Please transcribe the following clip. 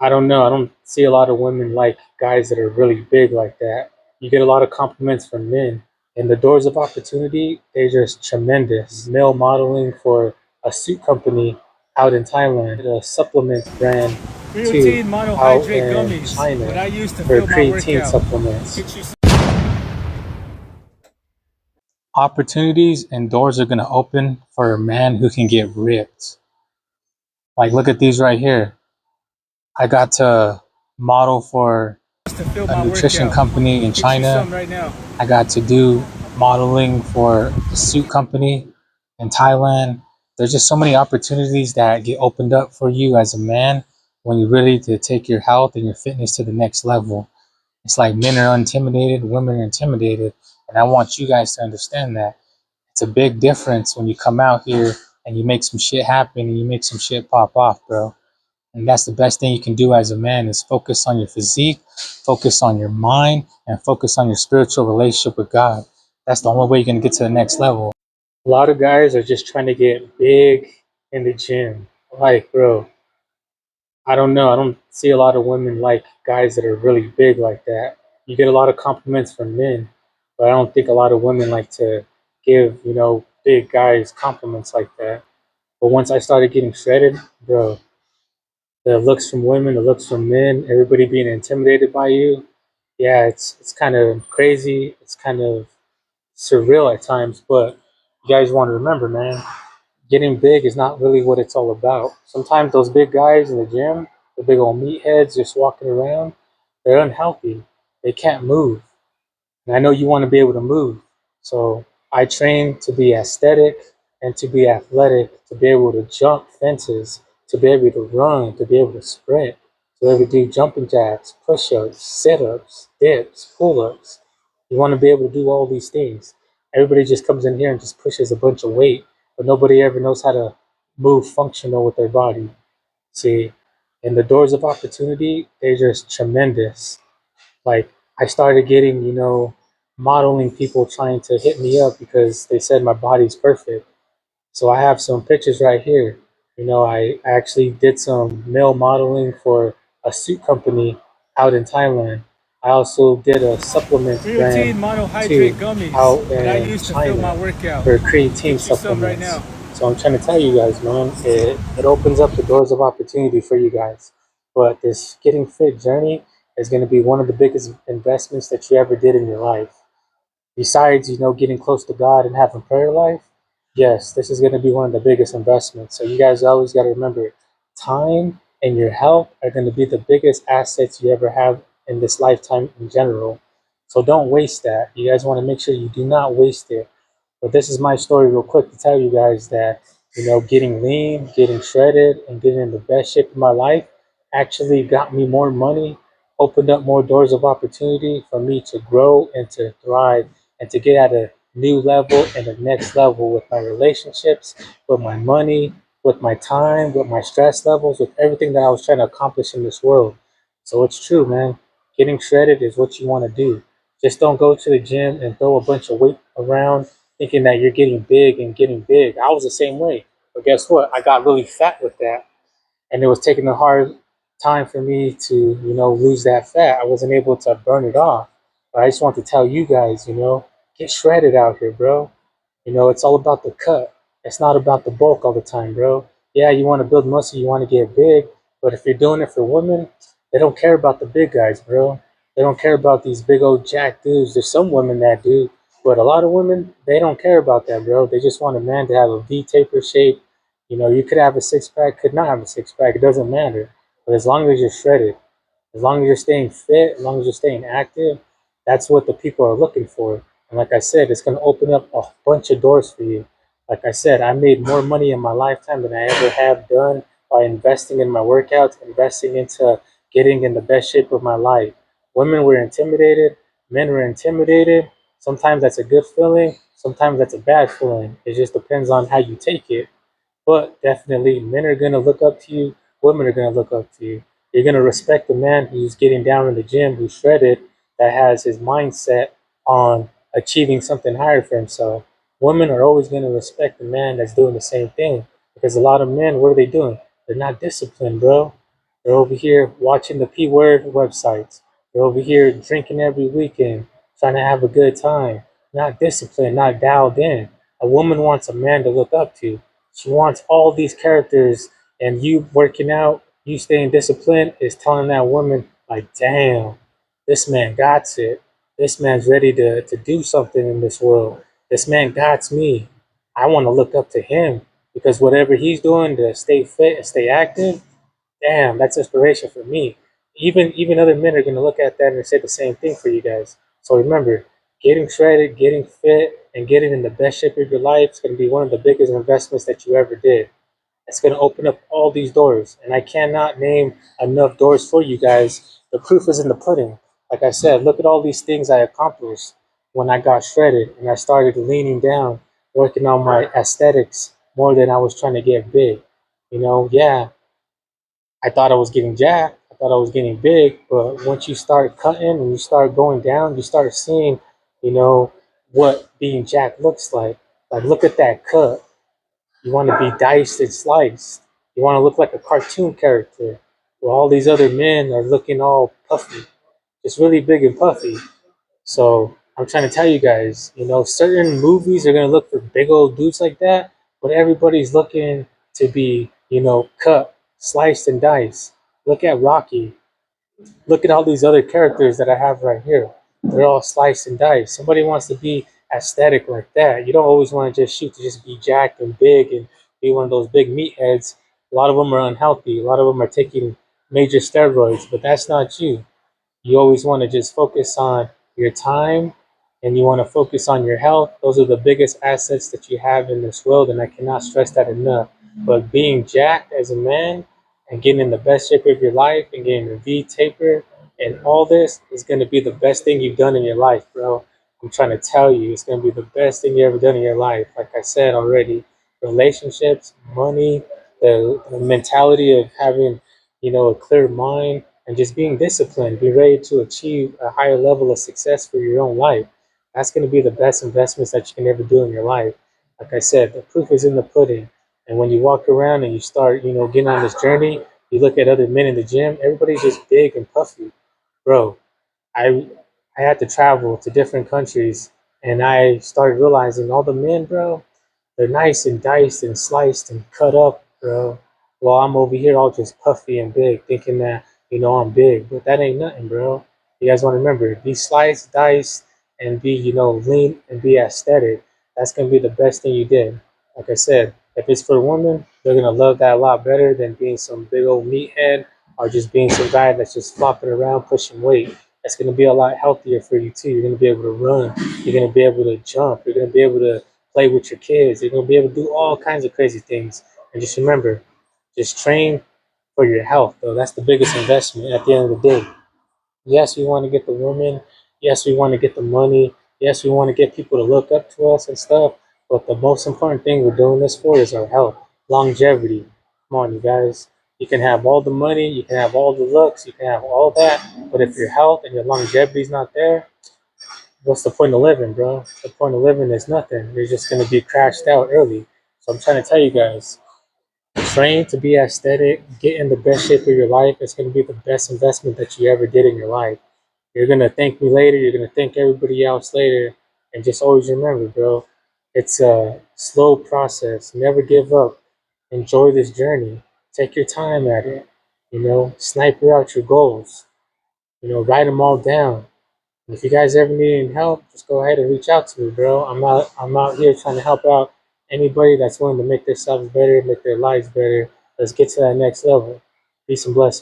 I don't know. I don't see a lot of women like guys that are really big like that. You get a lot of compliments from men, and the doors of opportunity, they're just tremendous. Male modeling for a suit company out in Thailand, a supplement brand too Creatine out monohydrate in gummies, what China I use to for fill my creatine workout. supplements. Get you some. Opportunities and doors are going to open for a man who can get ripped. Like, look at these right here. I got to model for To fill a my nutrition workout. company in Get you China. some right now. I got to do modeling for a suit company in Thailand. There's just so many opportunities that get opened up for you as a man when you're ready to take your health and your fitness to the next level. It's like men are intimidated, women are intimidated. And I want you guys to understand that. It's a big difference when you come out here and you make some shit happen and you make some shit pop off, bro. And that's the best thing you can do as a man is focus on your physique, focus on your mind, and focus on your spiritual relationship with God. That's the only way you're gonna get to the next level. A lot of guys are just trying to get big in the gym. Like, bro, I don't know. I don't see a lot of women like guys that are really big like that. You get a lot of compliments from men, but I don't think a lot of women like to give, big guys compliments like that. But once I started getting shredded, bro, the looks from women, the looks from men, everybody being intimidated by you. Yeah, it's kind of crazy. It's kind of surreal at times, but you guys want to remember, man, getting big is not really what it's all about. Sometimes those big guys in the gym, the big old meatheads just walking around, they're unhealthy. They can't move. And I know you want to be able to move. So I train to be aesthetic and to be athletic, to be able to jump fences, to be able to run, to be able to sprint, to be able to do jumping jacks, push ups, sit ups, dips, pull ups. You want to be able to do all these things. Everybody just comes in here and just pushes a bunch of weight, but nobody ever knows how to move functional with their body. See, and the doors of opportunity, they're just tremendous. Like I started getting, modeling people trying to hit me up because they said my body's perfect. So I have some pictures right here. I actually did some male modeling for a suit company out in Thailand. I also did a supplements Creatine brand monohydrate too gummies, out what I in use to fill my China workout. for creatine Get you some right supplements. now. So I'm trying to tell you guys, man, it opens up the doors of opportunity for you guys. But this getting fit journey is going to be one of the biggest investments that you ever did in your life. Besides, getting close to God and having prayer life, yes, this is going to be one of the biggest investments. So you guys always got to remember, time and your health are going to be the biggest assets you ever have in this lifetime in general. So don't waste that. You guys want to make sure you do not waste it. But this is my story, real quick, to tell you guys that, getting lean, getting shredded, and getting in the best shape of my life actually got me more money, opened up more doors of opportunity for me to grow and to thrive and to get at a new level and the next level with my relationships, with my money, with my time, with my stress levels, with everything that I was trying to accomplish in this world. So it's true, man. Getting shredded is what you want to do. Just don't go to the gym and throw a bunch of weight around thinking that you're getting big and getting big. I was the same way. But guess what? I got really fat with that. And it was taking a hard time for me to, lose that fat. I wasn't able to burn it off. But I just want to tell you guys, get shredded out here, bro. It's all about the cut. It's not about the bulk all the time, bro. Yeah, you want to build muscle, you want to get big, but if you're doing it for women, they don't care about the big guys, bro. They don't care about these big old jack dudes. There's some women that do, but a lot of women, they don't care about that, bro. They just want a man to have a V taper shape. You could have a six pack, could not have a six pack. It doesn't matter. But as long as you're shredded, as long as you're staying fit, as long as you're staying active, that's what the people are looking for. And like I said, it's going to open up a bunch of doors for you. Like I said, I made more money in my lifetime than I ever have done by investing in my workouts, investing into getting in the best shape of my life. Women were intimidated, men were intimidated. Sometimes that's a good feeling, sometimes that's a bad feeling. It just depends on how you take it. But definitely, men are going to look up to you. Women are going to look up to you. You're going to respect the man who's getting down in the gym, who's shredded, that has his mindset on achieving something higher for himself. Women are always going to respect the man that's doing the same thing because a lot of men, what are they doing? They're not disciplined, bro. They're over here watching the P word websites. They're over here drinking every weekend, trying to have a good time, not disciplined, not dialed in. A woman wants a man to look up to. She wants all these characters, and you working out, you staying disciplined is telling that woman, like, damn, this man got it. This man's ready to do something in this world. This man got me. I want to look up to him because whatever he's doing to stay fit and stay active, damn, that's inspiration for me. Even other men are gonna look at that and say the same thing for you guys. So remember, getting shredded, getting fit, and getting in the best shape of your life is gonna be one of the biggest investments that you ever did. It's gonna open up all these doors, and I cannot name enough doors for you guys. The proof is in the pudding. Like I said, look at all these things I accomplished when I got shredded and I started leaning down, working on my aesthetics more than I was trying to get big. Yeah, I thought I was getting jacked. I thought I was getting big. But once you start cutting and you start going down, you start seeing, you know, what being jacked looks like. Like, look at that cut. You want to be diced and sliced. You want to look like a cartoon character. Where all these other men are looking all puffy, just really big and puffy. So I'm trying to tell you guys, certain movies are gonna look for big old dudes like that, but everybody's looking to be, cut, sliced, and diced. Look at Rocky. Look at all these other characters that I have right here. They're all sliced and diced. Somebody wants to be aesthetic like that. You don't always want to just shoot to just be jacked and big and be one of those big meatheads. A lot of them are unhealthy. A lot of them are taking major steroids, but that's not you. You always want to just focus on your time and you want to focus on your health. Those are the biggest assets that you have in this world, and I cannot stress that enough. But being jacked as a man and getting in the best shape of your life and getting a V taper and all this is going to be the best thing you've done in your life, bro. I'm trying to tell you, it's going to be the best thing you ever done in your life. Like I said already, relationships, money, the mentality of having, a clear mind and just being disciplined, be ready to achieve a higher level of success for your own life. That's going to be the best investments that you can ever do in your life. Like I said, the proof is in the pudding. And when you walk around and you start, getting on this journey, you look at other men in the gym, everybody's just big and puffy. Bro, I I had to travel to different countries and I started realizing all the men, bro, they're nice and diced and sliced and cut up, bro. While I'm over here all just puffy and big, thinking that, I'm big. But that ain't nothing, bro. You guys want to remember, be sliced, diced, and be, lean and be aesthetic. That's going to be the best thing you did. Like I said, if it's for women, they're going to love that a lot better than being some big old meathead or just being some guy that's just flopping around pushing weight. That's going to be a lot healthier for you, too. You're going to be able to run. You're going to be able to jump. You're going to be able to play with your kids. You're gonna be able to do all kinds of crazy things. And just remember, just train for your health, though. That's the biggest investment at the end of the day. Yes, we want to get the women. Yes, we want to get the money. Yes, we want to get people to look up to us and stuff. But the most important thing we're doing this for is our health, longevity. Come on, you guys. You can have all the money, you can have all the looks, you can have all that, but if your health and your longevity is not there, what's the point of living, bro? The point of living is nothing. You're just gonna be crashed out early. So I'm trying to tell you guys, train to be aesthetic, get in the best shape of your life. It's gonna be the best investment that you ever did in your life. You're gonna thank me later, you're gonna thank everybody else later, and just always remember, bro, it's a slow process. Never give up. Enjoy this journey. Take your time at it. Sniper out your goals. Write them all down. If you guys ever need any help, just go ahead and reach out to me, bro. I'm out here trying to help out anybody that's willing to make themselves better, make their lives better. Let's get to that next level. Peace and blessings.